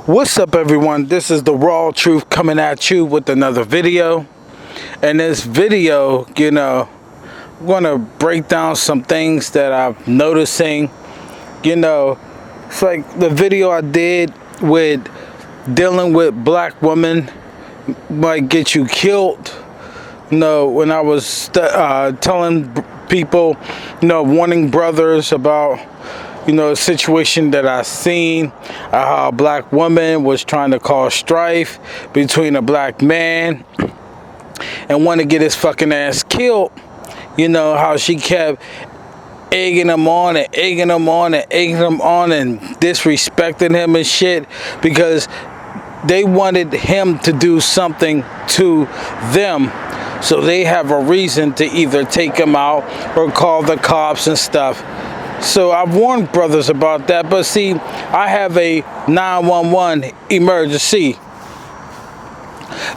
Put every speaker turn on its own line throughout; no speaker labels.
What's up, everyone? This is the raw truth coming at you with another video. In this video, I'm going to break down some things that I'm noticing. It's like the video I did with dealing with black women might get you killed. When I was telling people, warning brothers about a situation that I seen, how a black woman was trying to cause strife between a black man and want to get his fucking ass killed. How she kept egging him on and egging him on and egging him on and disrespecting him and shit because they wanted him to do something to them, so they have a reason to either take him out or call the cops and stuff. So I've warned brothers about that, but see, I have a 911 emergency.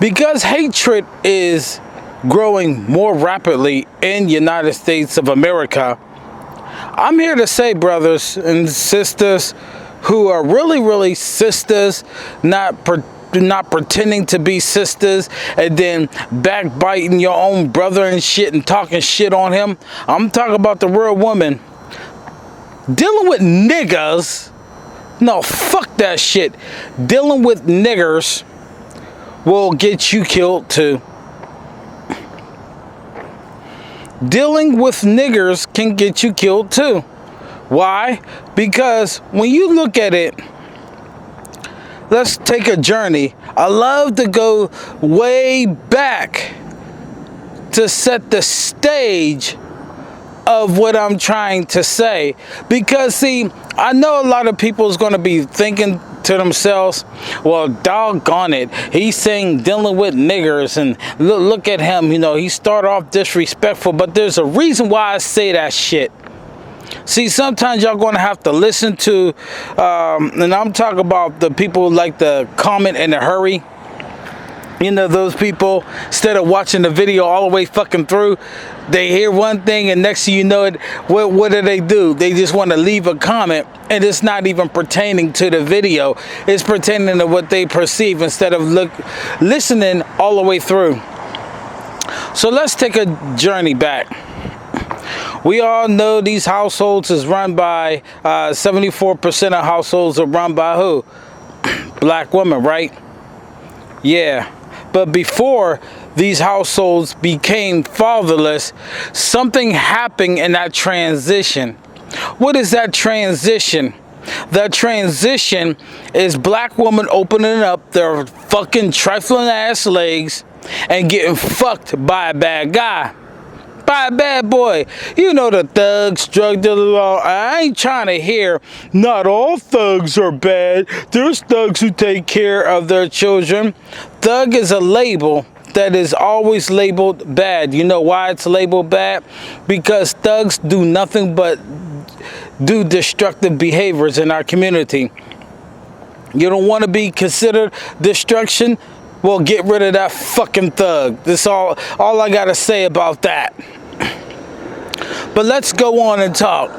Because hatred is growing more rapidly in the United States of America, I'm here to say, brothers and sisters who are really sisters, not pretending to be sisters and then backbiting your own brother and shit and talking shit on him. I'm talking about the real woman. Dealing with niggers, no, fuck that shit. Dealing with niggers will get you killed too. Dealing with niggers can get you killed too. Why? Because when you look at it, let's take a journey. I love to go way back to set the stage of what I'm trying to say, because see, I know a lot of people is going to be thinking to themselves, well, doggone it, he's saying dealing with niggers, and look at him, he started off disrespectful, but there's a reason why I say that shit. See, sometimes y'all going to have to listen to, and I'm talking about the people who like to comment in a hurry. Those people, instead of watching the video all the way fucking through, they hear one thing and next thing you know it, what do? They just want to leave a comment and it's not even pertaining to the video. It's pertaining to what they perceive instead of listening all the way through. So let's take a journey back. We all know these households is run by, 74% of households are run by who? Black women, right? Yeah. But before these households became fatherless, something happened in that transition. What is that transition? That transition is black women opening up their fucking trifling ass legs and getting fucked by a bad guy. By a bad boy. The thugs, drug dealers. I ain't trying to hear not all thugs are bad. There's thugs who take care of their children. Thug is a label that is always labeled bad. You know why it's labeled bad? Because thugs do nothing but do destructive behaviors in our community. You don't want to be considered destruction? Well, get rid of that fucking thug. That's all I got to say about that. But let's go on and talk.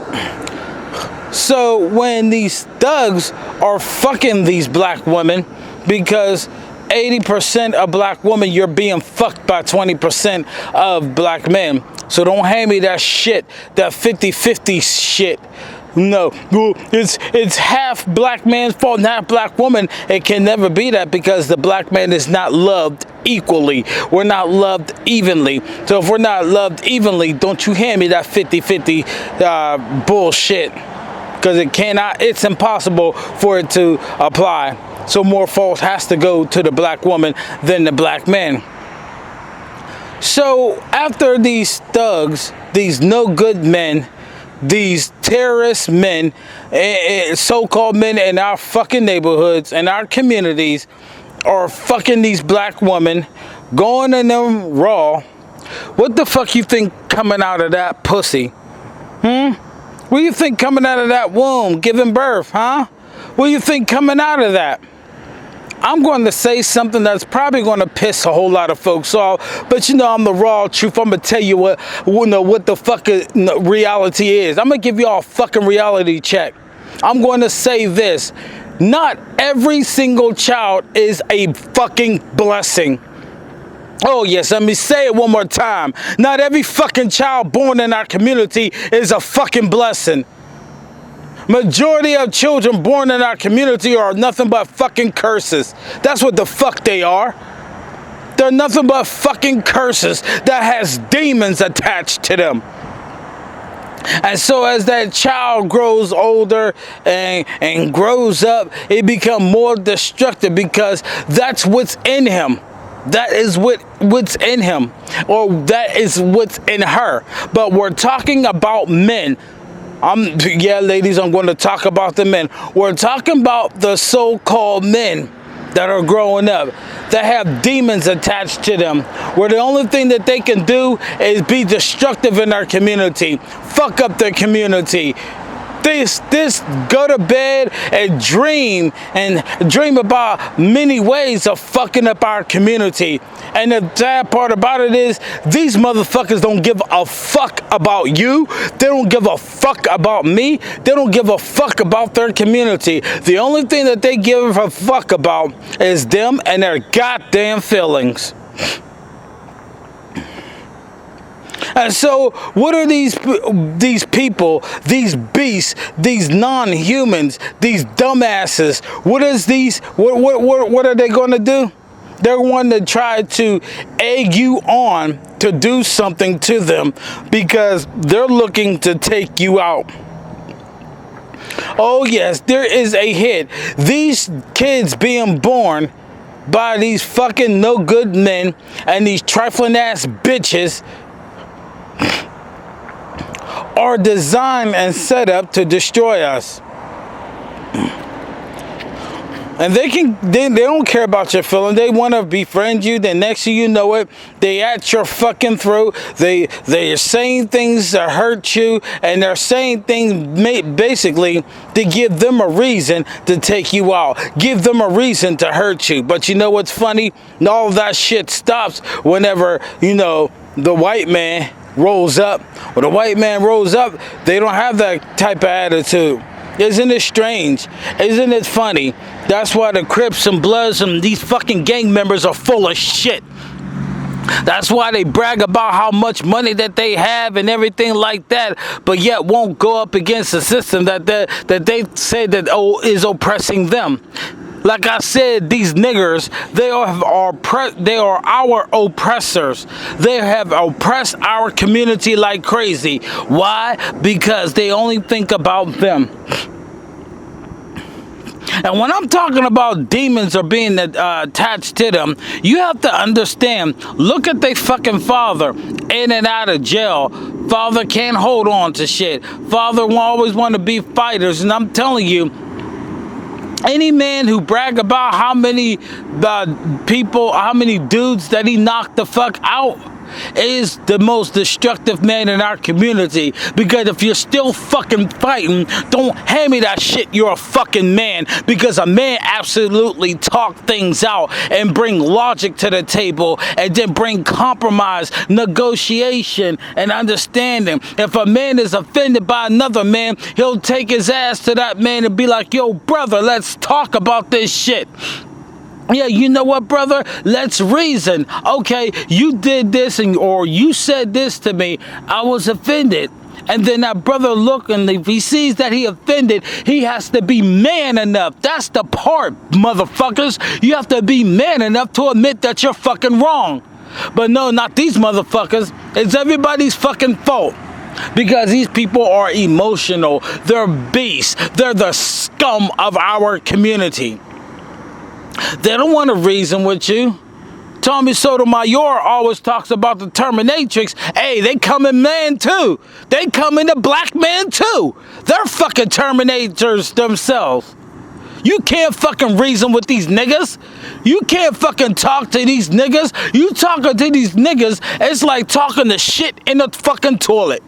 So when these thugs are fucking these black women, because 80% of black women, you're being fucked by 20% of black men. So don't hand me that shit, that 50-50 shit. No, it's half black man's fault and half black woman. It can never be that, because the black man is not loved equally. We're not loved evenly. So if we're not loved evenly, don't you hand me that 50-50 bullshit, because it's impossible for it to apply. So more fault has to go to the black woman than the black man. So after these thugs, these no good men, these terrorist men, so-called men in our fucking neighborhoods and our communities are fucking these black women, going in them raw, what the fuck you think coming out of that pussy? What do you think coming out of that womb, giving birth, huh? What do you think coming out of that? I'm going to say something that's probably going to piss a whole lot of folks off, but I'm the raw truth. I'm going to tell you what the fuck reality is. I'm going to give you all a fucking reality check. I'm going to say this. Not every single child is a fucking blessing. Oh yes, let me say it one more time. Not every fucking child born in our community is a fucking blessing. Majority of children born in our community are nothing but fucking curses. That's what the fuck they are. They're nothing but fucking curses that has demons attached to them. And so as that child grows older and grows up, it becomes more destructive because that's what's in him. That is what's in him, or that is what's in her. But we're talking about men. Yeah, ladies, I'm going to talk about the men. We're talking about the so-called men that are growing up, that have demons attached to them, where the only thing that they can do is be destructive in our community, fuck up their community. This go to bed and dream about many ways of fucking up our community. And the sad part about it is these motherfuckers don't give a fuck about you. They don't give a fuck about me. They don't give a fuck about their community. The only thing that they give a fuck about is them and their goddamn feelings. And so, what are these people, these beasts, these non-humans, these dumbasses? What are they going to do? They're going to try to egg you on to do something to them because they're looking to take you out. Oh yes, there is a hit. These kids being born by these fucking no good men and these trifling ass bitches are designed and set up to destroy us. And they don't care about your feelings. They want to befriend you. Then next thing you know it, they at your fucking throat. They are saying things that hurt you, and they're saying things basically to give them a reason to take you out, give them a reason to hurt you. But you know what's funny? All of that shit stops whenever, you know, the white man rolls up. When the white man rolls up, they don't have that type of attitude. Isn't it strange? Isn't it funny? That's why the Crips and Bloods and these fucking gang members are full of shit. That's why they brag about how much money that they have and everything like that, but yet won't go up against the system that they say that is oppressing them. Like I said, these niggers, they are our oppressors. They have oppressed our community like crazy. Why? Because they only think about them. And when I'm talking about demons are being attached to them, you have to understand, look at their fucking father in and out of jail. Father can't hold on to shit. Father will always want to be fighters. And I'm telling you, any man who brag about how many dudes that he knocked the fuck out is the most destructive man in our community. Because if you're still fucking fighting, don't hand me that shit, you're a fucking man. Because a man absolutely talk things out and bring logic to the table, and then bring compromise, negotiation, and understanding. If a man is offended by another man, he'll take his ass to that man and be like, yo brother, let's talk about this shit. Yeah, you know what, brother? Let's reason. Okay, you did this or you said this to me. I was offended. And then that brother look, and if he sees that he offended, he has to be man enough. That's the part, motherfuckers. You have to be man enough to admit that you're fucking wrong. But no, not these motherfuckers. It's everybody's fucking fault. Because these people are emotional. They're beasts. They're the scum of our community. They don't want to reason with you. Tommy Sotomayor always talks about the Terminatrix. Hey, they come in man too. They come in the black man too. They're fucking Terminators themselves. You can't fucking reason with these niggas. You can't fucking talk to these niggas. You talking to these niggas, it's like talking to shit in the fucking toilet.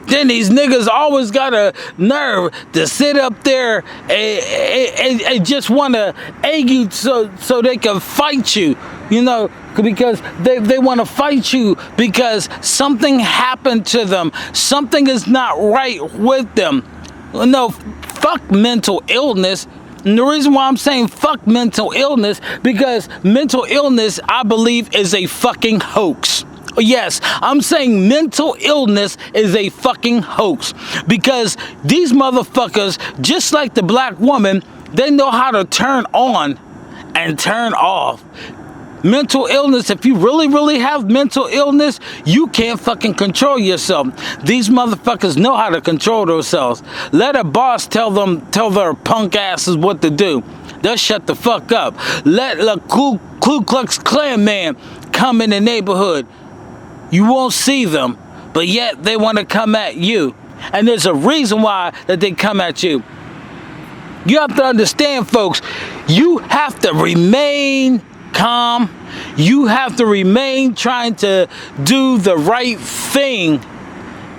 Then these niggas always got a nerve to sit up there and just want to egg you so they can fight you. You know, because they want to fight you because something happened to them. Something is not right with them. No, fuck mental illness. And the reason why I'm saying fuck mental illness, because mental illness, I believe, is a fucking hoax. Yes, I'm saying mental illness is a fucking hoax. Because these motherfuckers, just like the black woman, they know how to turn on and turn off. Mental illness, if you really have mental illness, you can't fucking control yourself. These motherfuckers know how to control themselves. Let a boss tell their punk asses what to do. They'll shut the fuck up. Let the Ku Klux Klan man come in the neighborhood. You won't see them, but yet they want to come at you. And there's a reason why that they come at you. You have to understand, folks, you have to remain calm. You have to remain trying to do the right thing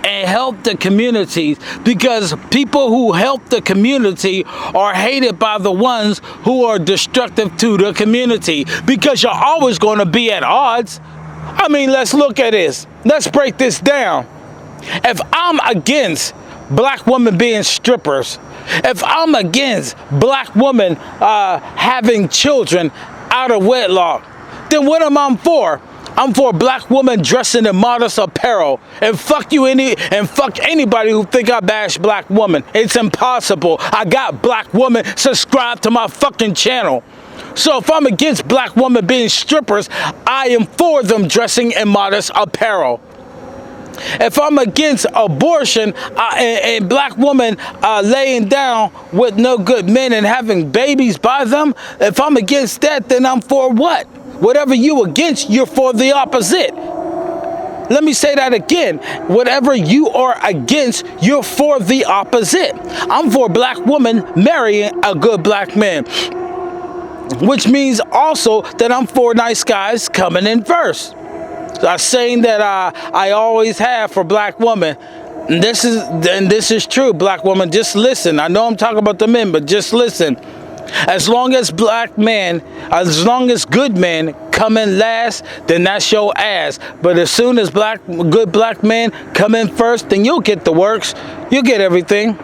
and help the communities, because people who help the community are hated by the ones who are destructive to the community, because you're always going to be at odds. I mean, let's look at this. Let's break this down. If I'm against black women being strippers, if I'm against black women having children out of wedlock, then what am I for? I'm for a black woman dressing in modest apparel. And fuck anybody who think I bash black women. It's impossible. I got black women subscribed to my fucking channel. So if I'm against black women being strippers, I am for them dressing in modest apparel. If I'm against abortion and black women laying down with no good men and having babies by them, if I'm against that, then I'm for what? Whatever you against, you're for the opposite. Let me say that again. Whatever you are against, you're for the opposite. I'm for a black woman marrying a good black man, which means also that I'm for nice guys coming in first. A saying that I always have for black women. And this is true, black woman. Just listen. I know I'm talking about the men, but just listen. As long as good men come in last, then that's your ass. But as soon as good black men come in first, then you'll get the works. You'll get everything.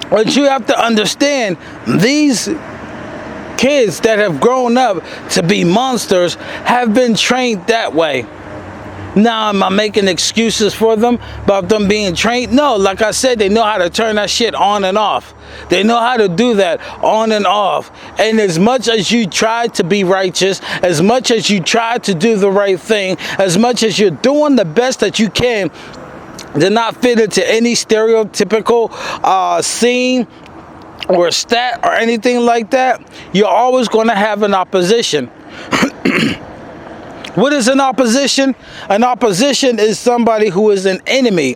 But you have to understand, these kids that have grown up to be monsters have been trained that way. Now, am I making excuses for them about them being trained? No, like I said, they know how to turn that shit on and off. They know how to do that on and off. And as much as you try to be righteous, as much as you try to do the right thing, as much as you're doing the best that you can to not fit into any stereotypical scene or stat or anything like that, you're always going to have an opposition. What is an opposition? An opposition is somebody who is an enemy.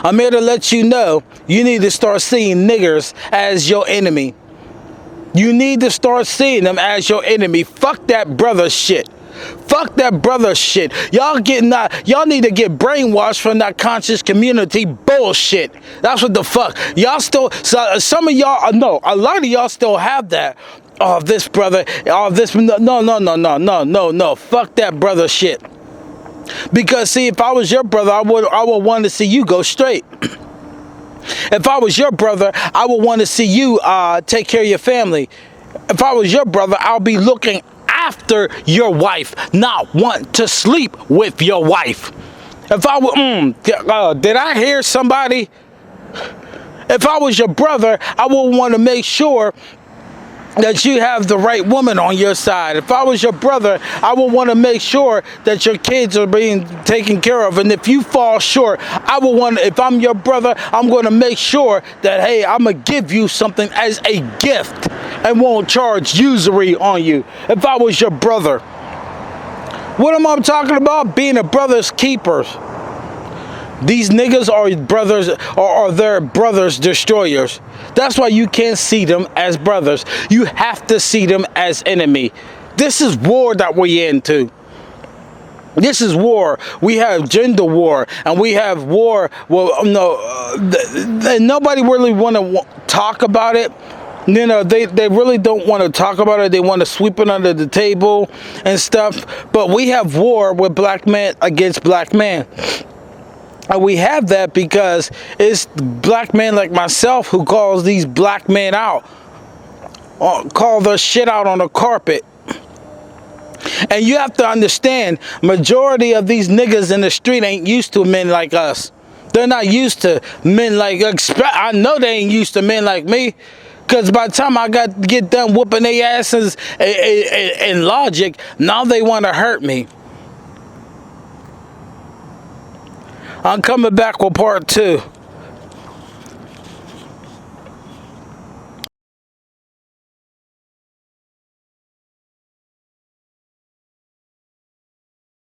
I'm here to let you know, you need to start seeing niggers as your enemy. You need to start seeing them as your enemy. Fuck that brother shit. Fuck that brother shit. Y'all need to get brainwashed from that conscious community bullshit. That's what the fuck. Y'all still, some of y'all, no, a lot of y'all still have that. Oh, this brother, oh, this, no. Fuck that brother shit. Because see, if I was your brother, I would want to see you go straight. If I was your brother, I would want to see you take care of your family. If I was your brother, I'll be looking after your wife, not want to sleep with your wife. If I would, did I hear somebody? If I was your brother, I would want to make sure that you have the right woman on your side. If I was your brother, I would want to make sure that your kids are being taken care of. And if you fall short, I would want to, if I'm your brother, I'm going to make sure that, hey, I'm going to give you something as a gift and won't charge usury on you. If I was your brother. What am I talking about? Being a brother's keeper. These niggas are brothers, or are their brothers' destroyers. That's why you can't see them as brothers. You have to see them as enemy. This is war that we're into. This is war. We have gender war, and we have war. Well, no, nobody really want to talk about it. You know, they really don't want to talk about it. They want to sweep it under the table and stuff. But we have war with black men against black men. And we have that because it's black men like myself who calls these black men out. Call their shit out on the carpet. And you have to understand, majority of these niggas in the street ain't used to men like us. They're not used to men like, I know they ain't used to men like me. Because by the time I get done whooping their asses in logic, now they want to hurt me. I'm coming back with part 2.